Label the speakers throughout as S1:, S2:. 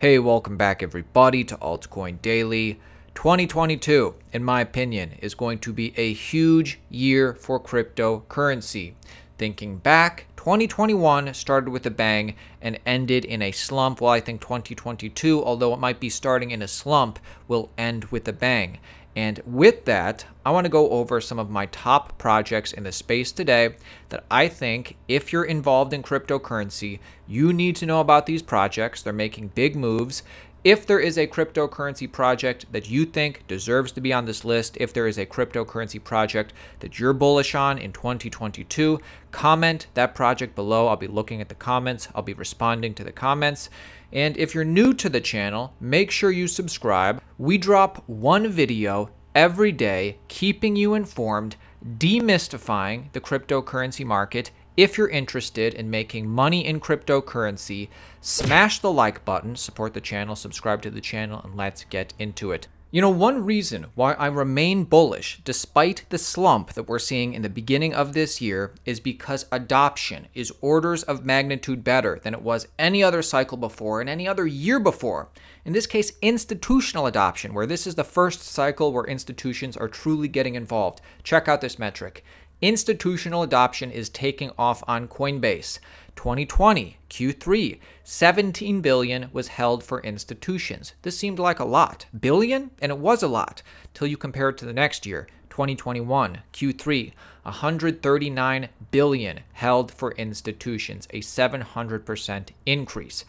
S1: Hey, welcome back everybody to Altcoin Daily. 2022, in my opinion, is going to be a huge year for cryptocurrency. Thinking back, 2021 started with a bang and ended in a slump. Well, I think 2022, although it might be starting in a slump, will end with a bang. And with that, I want to go over some of my top projects in the space today that I think, if you're involved in cryptocurrency, you need to know about these projects. They're making big moves. If there is a cryptocurrency project that you think deserves to be on this list, if there is a cryptocurrency project that you're bullish on in 2022, comment that project below. I'll be looking at the comments. I'll be responding to the comments. And if you're new to the channel, make sure you subscribe. We drop one video every day, keeping you informed, demystifying the cryptocurrency market. If you're interested in making money in cryptocurrency, smash the like button, support the channel, subscribe to the channel, and let's get into it. You know, one reason why I remain bullish despite the slump that we're seeing in the beginning of this year is because adoption is orders of magnitude better than it was any other cycle before and any other year before. In this case, institutional adoption, where this is the first cycle where institutions are truly getting involved. Check out this metric. Institutional adoption is taking off on Coinbase. 2020, Q3, 17 billion was held for institutions. This seemed like a lot. Billion? And it was a lot, till you compare it to the next year, 2021, Q3, 139 billion held for institutions, a 700% increase.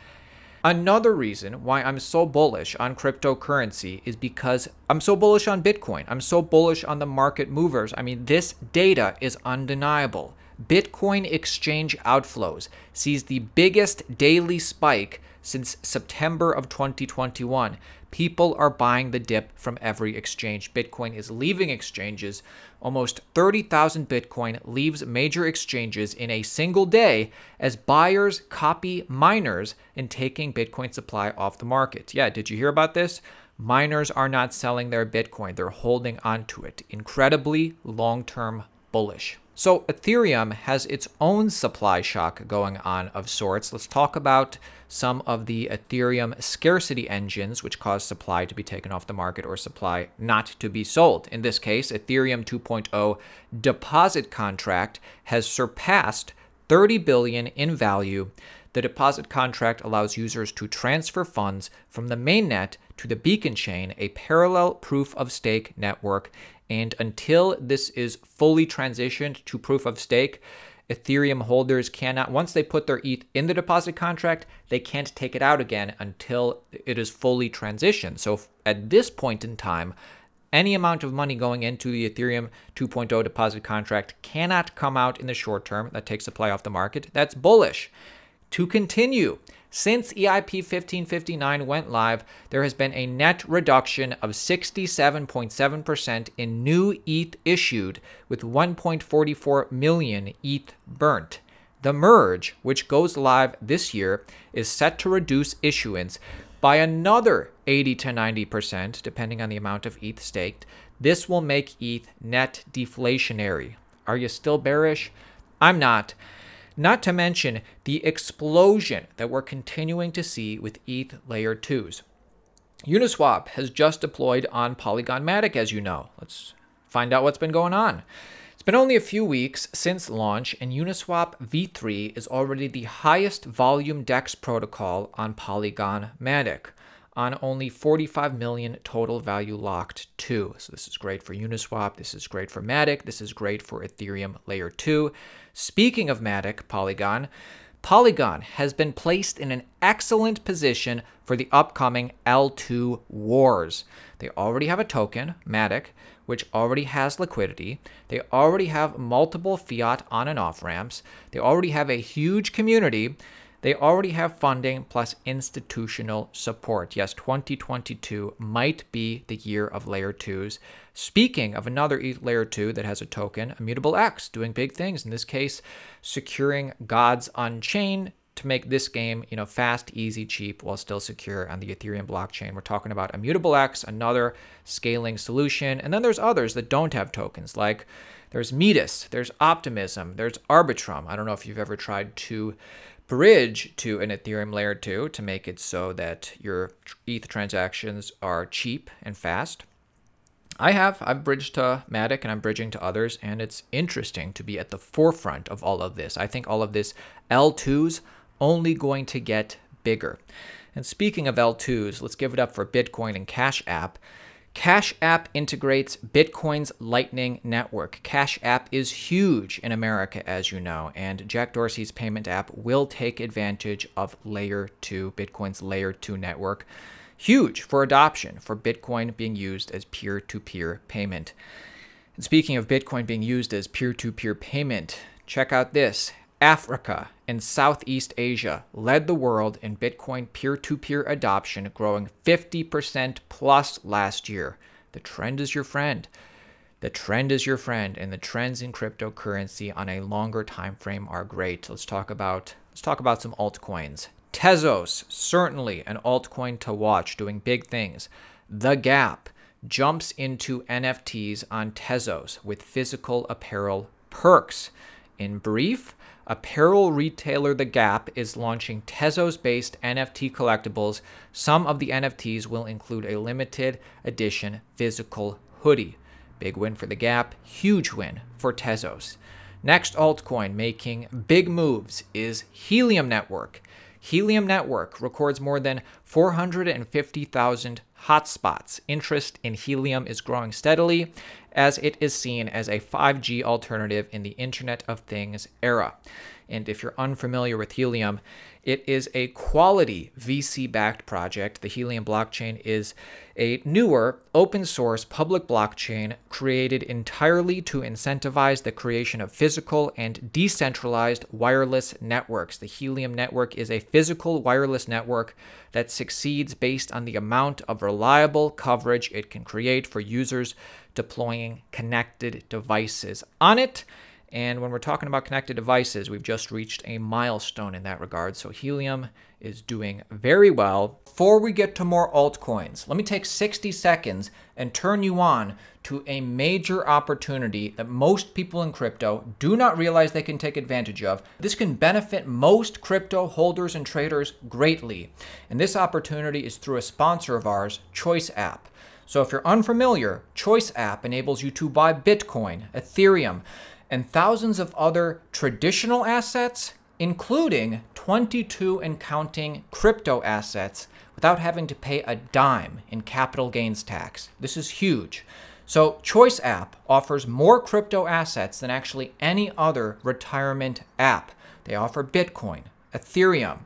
S1: Another reason why I'm so bullish on cryptocurrency is because I'm so bullish on Bitcoin. I'm so bullish on the market movers. I mean, this data is undeniable. Bitcoin exchange outflows sees the biggest daily spike since September of 2021. People are buying the dip from every exchange. Bitcoin is leaving exchanges. Almost 30,000 Bitcoin leaves major exchanges in a single day as buyers copy miners and taking Bitcoin supply off the market. Yeah, did you hear about this? Miners are not selling their Bitcoin. They're holding on to it. Incredibly long-term bullish. So Ethereum has its own supply shock going on of sorts. Let's talk about some of the Ethereum scarcity engines which cause supply to be taken off the market or supply not to be sold. In this case, Ethereum 2.0 deposit contract has surpassed 30 billion in value. The deposit contract allows users to transfer funds from the mainnet to the beacon chain, a parallel proof of stake network. And until this is fully transitioned to proof of stake, Ethereum holders cannot, once they put their ETH in the deposit contract, they can't take it out again until it is fully transitioned. So at this point in time, any amount of money going into the Ethereum 2.0 deposit contract cannot come out in the short term. That takes supply off the market. That's bullish. To continue, since EIP 1559 went live, there has been a net reduction of 67.7% in new ETH issued, with 1.44 million ETH burnt. The merge, which goes live this year, is set to reduce issuance by another 80 to 90%, depending on the amount of ETH staked. This will make ETH net deflationary. Are you still bearish? I'm not. Not to mention the explosion that we're continuing to see with ETH Layer 2s. Uniswap has just deployed on Polygon Matic, as you know. Let's find out what's been going on. It's been only a few weeks since launch, and Uniswap v3 is already the highest volume DEX protocol on Polygon Matic, on only 45 million total value locked too. So this is great for Uniswap, this is great for Matic, this is great for Ethereum Layer 2. Speaking of Matic, Polygon has been placed in an excellent position for the upcoming L2 wars. They already have a token, Matic, which already has liquidity. They already have multiple fiat on and off ramps. They already have a huge community. They already have funding plus institutional support. Yes, 2022 might be the year of Layer 2s. Speaking of another ETH Layer 2 that has a token, Immutable X, doing big things. In this case, securing gods on chain to make this game, fast, easy, cheap, while still secure on the Ethereum blockchain. We're talking about Immutable X, another scaling solution. And then there's others that don't have tokens, like there's Metis, there's Optimism, there's Arbitrum. I don't know if you've ever tried to bridge to an Ethereum layer 2 to make it so that your ETH transactions are cheap and fast. I've bridged to Matic and I'm bridging to others, and it's interesting to be at the forefront of all of this. I think all of this L2s only going to get bigger. And speaking of L2s, let's give it up for Bitcoin and Cash App. Cash App integrates Bitcoin's Lightning Network. Cash App is huge in America, as you know, and Jack Dorsey's payment app will take advantage of Layer 2, Bitcoin's Layer 2 network. Huge for adoption, for Bitcoin being used as peer-to-peer payment. And speaking of Bitcoin being used as peer-to-peer payment, check out this. Africa and Southeast Asia led the world in Bitcoin peer-to-peer adoption, growing 50% plus last year. The trend is your friend. The trend is your friend, and the trends in cryptocurrency on a longer time frame are great. Let's talk about some altcoins. Tezos, certainly an altcoin to watch, doing big things. The Gap jumps into NFTs on Tezos with physical apparel perks. In brief, apparel retailer The Gap is launching Tezos-based NFT collectibles. Some of the NFTs will include a limited edition physical hoodie. Big win for The Gap, huge win for Tezos. Next altcoin making big moves is Helium Network. Helium Network records more than 450,000 hotspots. Interest in Helium is growing steadily as it is seen as a 5G alternative in the Internet of Things era. And if you're unfamiliar with Helium, it is a quality VC-backed project. The Helium blockchain is a newer open-source public blockchain created entirely to incentivize the creation of physical and decentralized wireless networks. The Helium network is a physical wireless network that succeeds based on the amount of reliable coverage it can create for users deploying connected devices on it. And when we're talking about connected devices, we've just reached a milestone in that regard. So Helium is doing very well. Before we get to more altcoins, let me take 60 seconds and turn you on to a major opportunity that most people in crypto do not realize they can take advantage of. This can benefit most crypto holders and traders greatly. And this opportunity is through a sponsor of ours, Choice App. So if you're unfamiliar, Choice App enables you to buy Bitcoin, Ethereum, and thousands of other traditional assets, including 22 and counting crypto assets, without having to pay a dime in capital gains tax. This is huge. So Choice App offers more crypto assets than actually any other retirement app. They offer Bitcoin, Ethereum,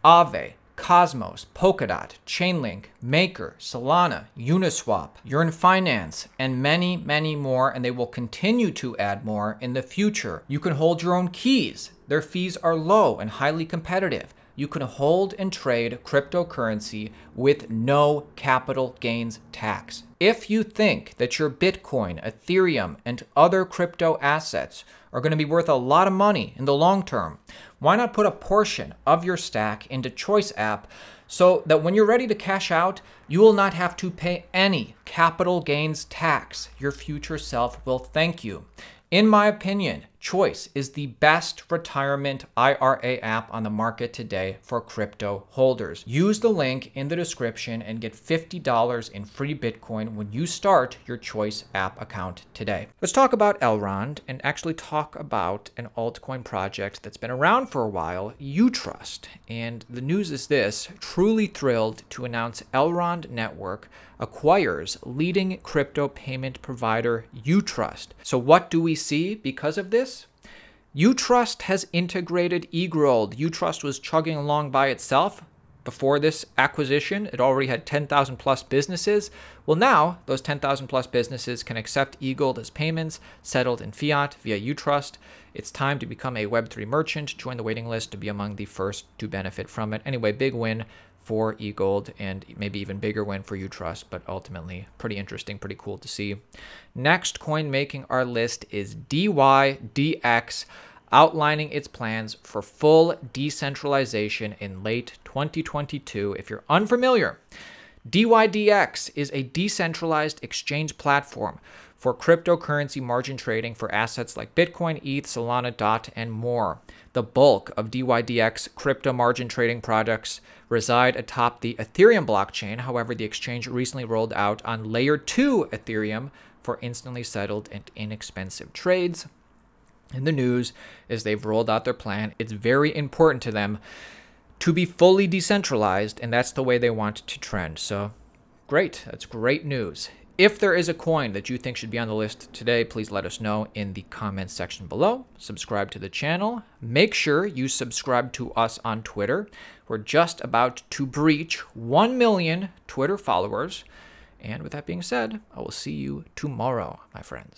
S1: Aave, Cosmos, Polkadot, Chainlink, Maker, Solana, Uniswap, Yearn Finance, and many, many more, and they will continue to add more in the future. You can hold your own keys. Their fees are low and highly competitive. You can hold and trade cryptocurrency with no capital gains tax. If you think that your Bitcoin, Ethereum, and other crypto assets are going to be worth a lot of money in the long term, why not put a portion of your stack into Choice App so that when you're ready to cash out, you will not have to pay any capital gains tax. Your future self will thank you. In my opinion, Choice is the best retirement IRA app on the market today for crypto holders. Use the link in the description and get $50 in free Bitcoin when you start your Choice App account today. Let's talk about Elrond and actually talk about an altcoin project that's been around for a while, Utrust. And the news is this: truly thrilled to announce Elrond Network acquires leading crypto payment provider Utrust. So what do we see because of this? Utrust has integrated eGrold. Utrust was chugging along by itself before this acquisition. It already had 10,000 plus businesses. Well, now those 10,000 plus businesses can accept eGold as payments settled in fiat via Utrust. It's time to become a Web3 merchant, join the waiting list to be among the first to benefit from it. Anyway, big win for eGold and maybe even bigger win for Utrust, but ultimately pretty interesting, pretty cool to see. Next coin making our list is DYDX, outlining its plans for full decentralization in late 2022. If you're unfamiliar, DYDX is a decentralized exchange platform for cryptocurrency margin trading for assets like Bitcoin, ETH, Solana, DOT, and more. The bulk of DYDX crypto margin trading products reside atop the Ethereum blockchain. However, the exchange recently rolled out on Layer 2 Ethereum for instantly settled and inexpensive trades. In the news is they've rolled out their plan. It's very important to them to be fully decentralized, and that's the way they want to trend. So great. That's great news. If there is a coin that you think should be on the list today, please let us know in the comments section below. Subscribe to the channel. Make sure you subscribe to us on Twitter. We're just about to breach 1 million Twitter followers. And with that being said, I will see you tomorrow, my friends.